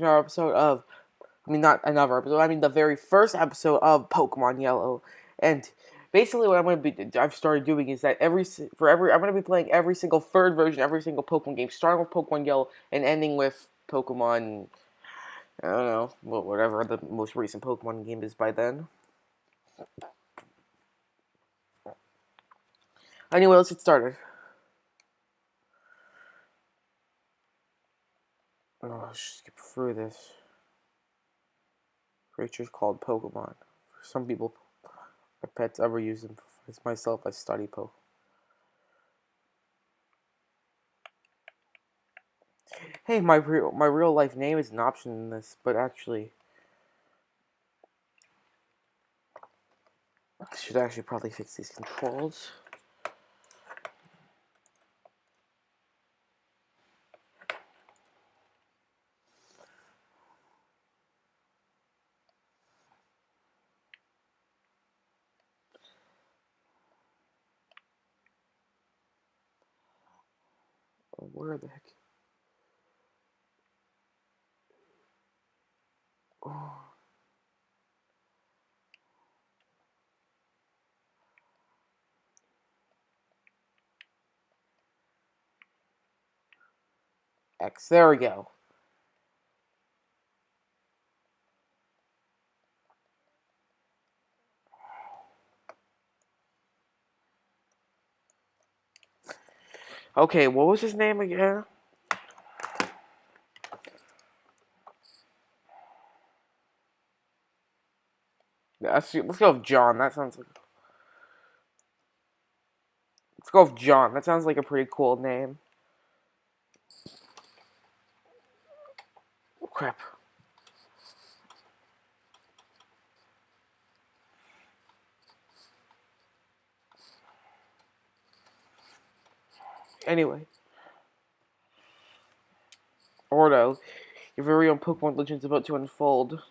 to another episode of, not another episode, the very first episode of Pokemon Yellow. And basically what I've started doing is that I'm going to be playing every single third version, every single Pokemon game, starting with Pokemon Yellow and ending with Pokemon, I don't know, whatever the most recent Pokemon game is by then. Anyway, let's get started. Let's skip through this. Creatures called Pokemon. For some people, my pets ever use them. As myself, I study Pokemon. Hey, my real life name is an option in this, but actually, I should actually probably fix these controls. Where the heck? Oh. X. There we go. Okay, what was his name again? Let's go with John. That sounds like. Let's go with John. That sounds like a pretty cool name. Oh, crap. Anyway. Ordo, your very own Pokemon legend's about to unfold.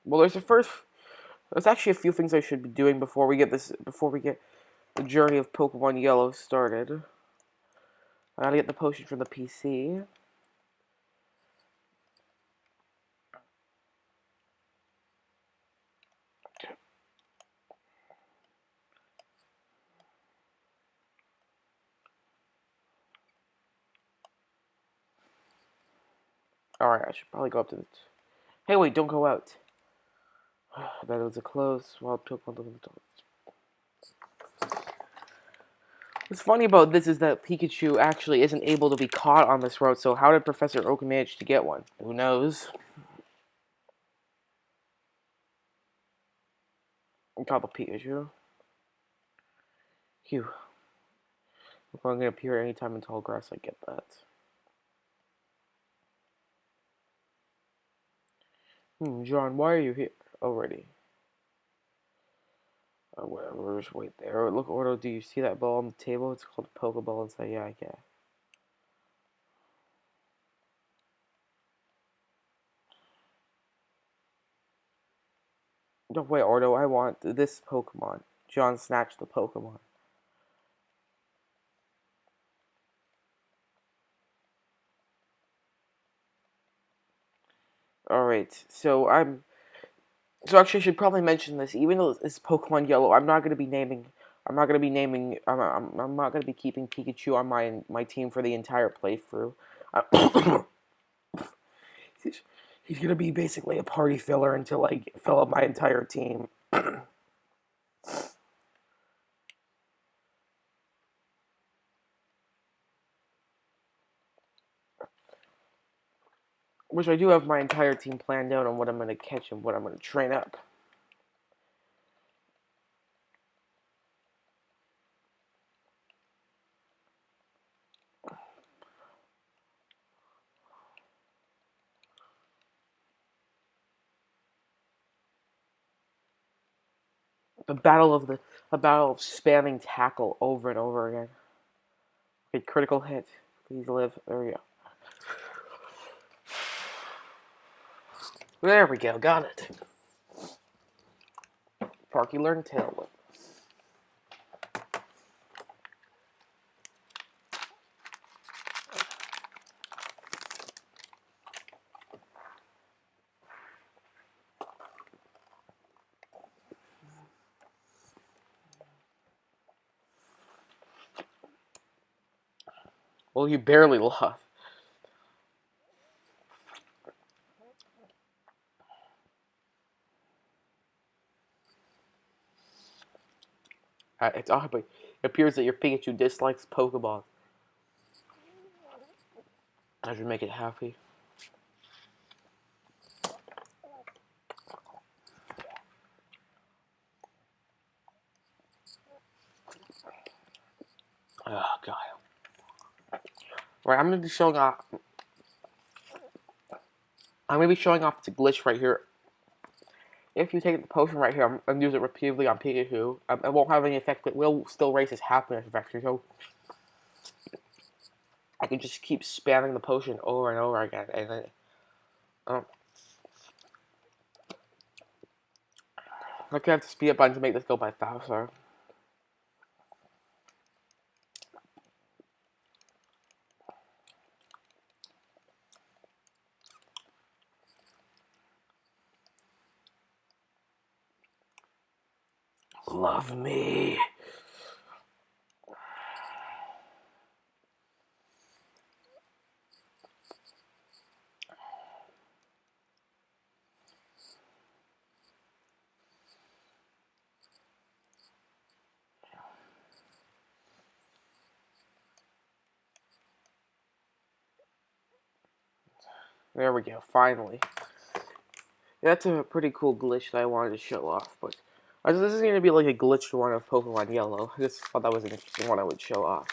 Well, there's actually a few things I should be doing before we get the journey of Pokemon Yellow started. I gotta get the potion from the PC. Alright, I should probably go up to the... Hey, wait, don't go out. That was a close wild Pokemon. What's funny about this is that Pikachu actually isn't able to be caught on this road, so how did Professor Oak manage to get one? Who knows? I caught the Pikachu. Phew. I'm going to appear anytime in tall grass, I get that. John, why are you here already? Whatever, just wait there. Look, Ordo, do you see that ball on the table? It's called a Pokeball inside. Yeah, I get. No, wait, Ordo, I want this Pokemon. John snatched the Pokemon. Alright, so actually I should probably mention this. Even though it's Pokemon Yellow, I'm not gonna be keeping Pikachu on my team for the entire playthrough. He's gonna be basically a party filler until I fill up my entire team. Which I do have my entire team planned out on what I'm gonna catch and what I'm gonna train up. A battle of spamming tackle over and over again. A critical hit. Please live. There we go. There we go. Got it. Parky learned Tail Whip. Well, you barely lost. It's odd, but it appears that your Pikachu dislikes Pokeball. I should make it happy. Oh, God. Right, I'm going to be showing off. I'm going to be showing off the glitch right here. If you take the potion right here and use it repeatedly on Pikachu, it won't have any effect, but it will still raise his happiness factor. So I can just keep spamming the potion over and over again, and then I could have to speed up button to make this go by faster. Love me. There we go, finally. That's a pretty cool glitch that I wanted to show off, but this is going to be like a glitched one of Pokemon Yellow. I just thought that was an interesting one I would show off.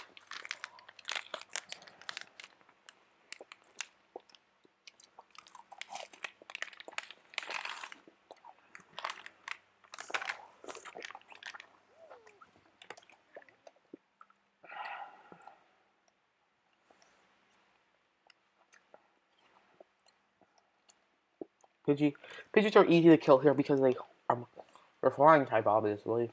Pidgeys are easy to kill here because they're flying type, obviously.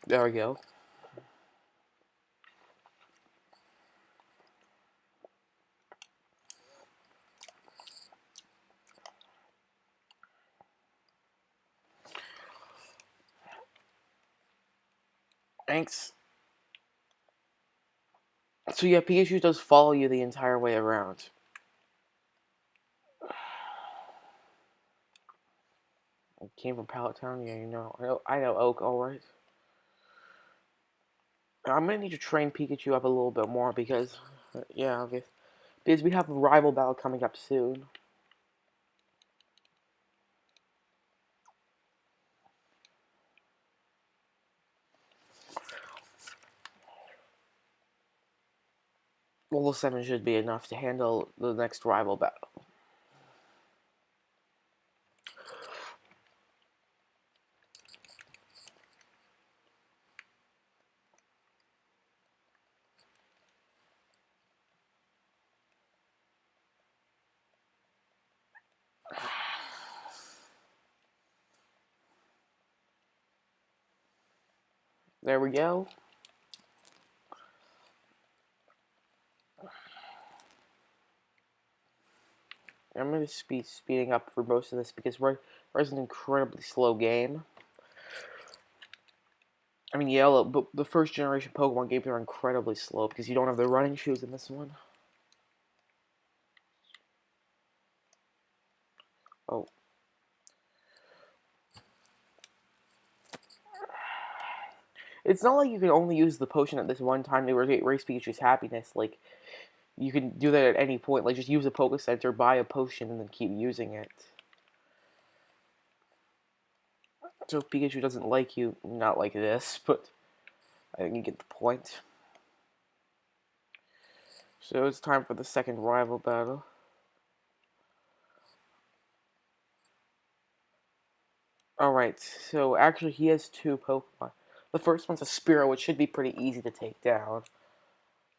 There we go. Thanks. So yeah, Pikachu does follow you the entire way around. It came from Pallet Town, yeah, you know. I know Oak, alright. I'm gonna need to train Pikachu up a little bit more because, yeah, because we have a rival battle coming up soon. Level 7 should be enough to handle the next rival battle. There we go. I'm going to be speeding up for most of this because Red is an incredibly slow game. I mean, Yellow, but the first generation Pokemon games are incredibly slow because you don't have the running shoes in this one. Oh. It's not like you can only use the potion at this one time to raise Pikachu's happiness. Like, you can do that at any point. Like, just use a Poke Center, buy a potion, and then keep using it. So if Pikachu doesn't like you, not like this, but I think you get the point. So it's time for the second rival battle. Alright, so actually he has two Pokemon. The first one's a Spearow, which should be pretty easy to take down.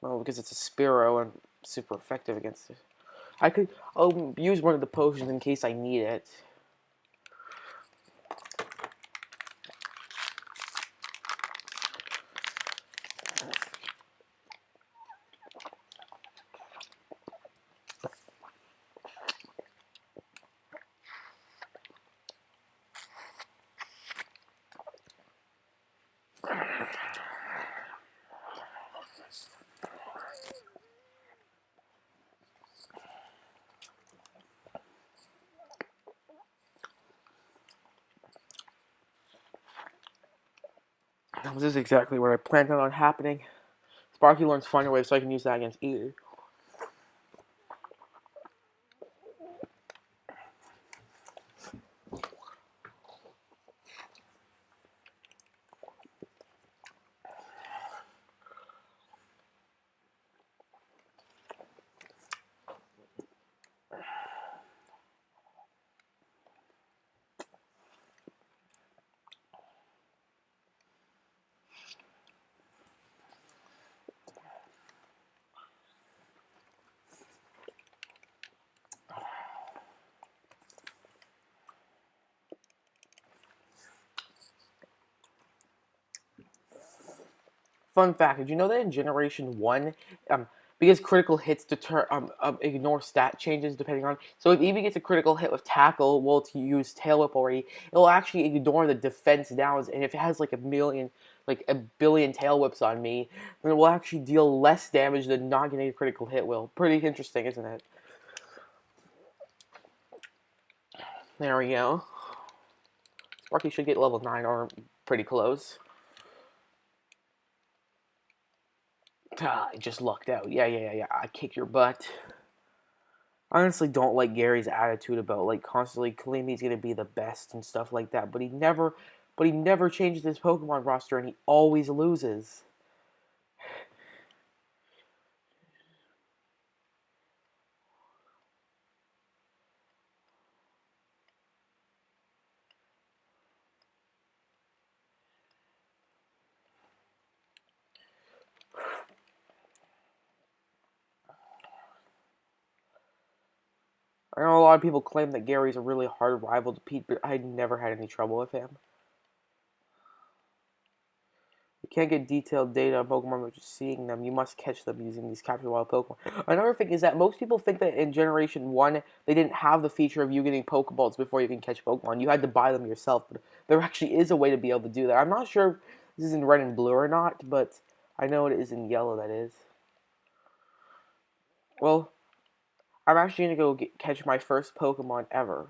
Well, because it's a Spearow and super effective against it. I'll use one of the potions in case I need it. This is exactly what I planned on happening. Sparky learns Fire Wave so I can use that against Eater. Fun fact: did you know that in Generation One, because critical hits ignore stat changes depending on. So if Eevee gets a critical hit with Tackle, well, to use Tail Whip already, it will actually ignore the defense downs. And if it has like a billion Tail Whips on me, then it will actually deal less damage than not getting a critical hit will. Pretty interesting, isn't it? There we go. Sparky should get level 9 or pretty close. I just lucked out. Yeah. I kick your butt. I honestly don't like Gary's attitude about like constantly claiming he's gonna be the best and stuff like that. But he never changes his Pokemon roster and he always loses. I know a lot of people claim that Gary's a really hard rival to beat, but I never had any trouble with him. You can't get detailed data on Pokemon by just seeing them. You must catch them using these capture wild Pokemon. Another thing is that most people think that in Generation 1, they didn't have the feature of you getting Pokeballs before you can catch Pokemon. You had to buy them yourself, but there actually is a way to be able to do that. I'm not sure if this is in Red and Blue or not, but I know it is in Yellow, that is. Well, I'm actually going to go catch my first Pokemon ever.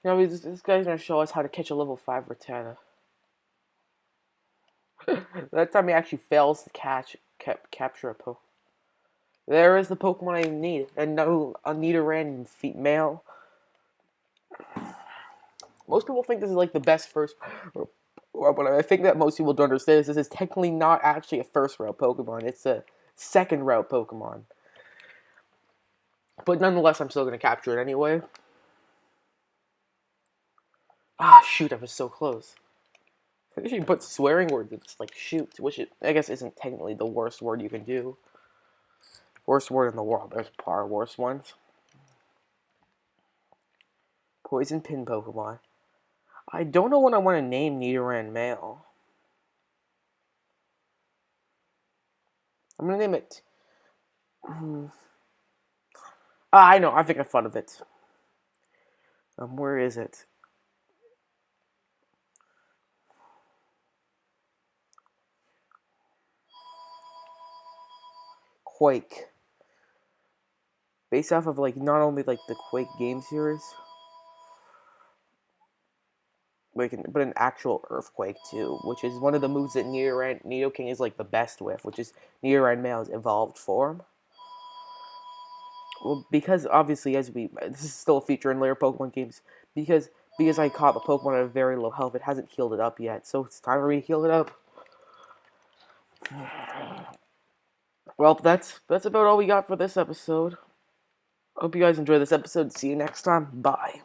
You know, this guy's going to show us how to catch a level 5 Rattata. That time he actually fails to capture a Pokemon. There is the Pokemon I need. And no, a Nidoran male. Most people think this is like the best first. But I think that most people don't understand this is technically not actually a first route Pokemon. It's a second route Pokemon. But nonetheless, I'm still going to capture it anyway. Ah, shoot, I was so close. I think you put swearing words in just like shoot, which I guess isn't technically the worst word you can do. Worst word in the world. There's far worse ones. Poison Pin Pokemon. I don't know what I want to name Nidoran male. I'm going to name it... I know, I think I thought of it. Where is it? Quake. Based off of, like, not only, like, the Quake game series, but an actual Earthquake, too, which is one of the moves that Nidoking is, like, the best with, which is Nidoran male's evolved form. Well, because, obviously, this is still a feature in later Pokemon games, because I caught the Pokemon at a very low health, it hasn't healed it up yet, so it's time for me to heal it up. Well, that's about all we got for this episode. Hope you guys enjoyed this episode. See you next time. Bye.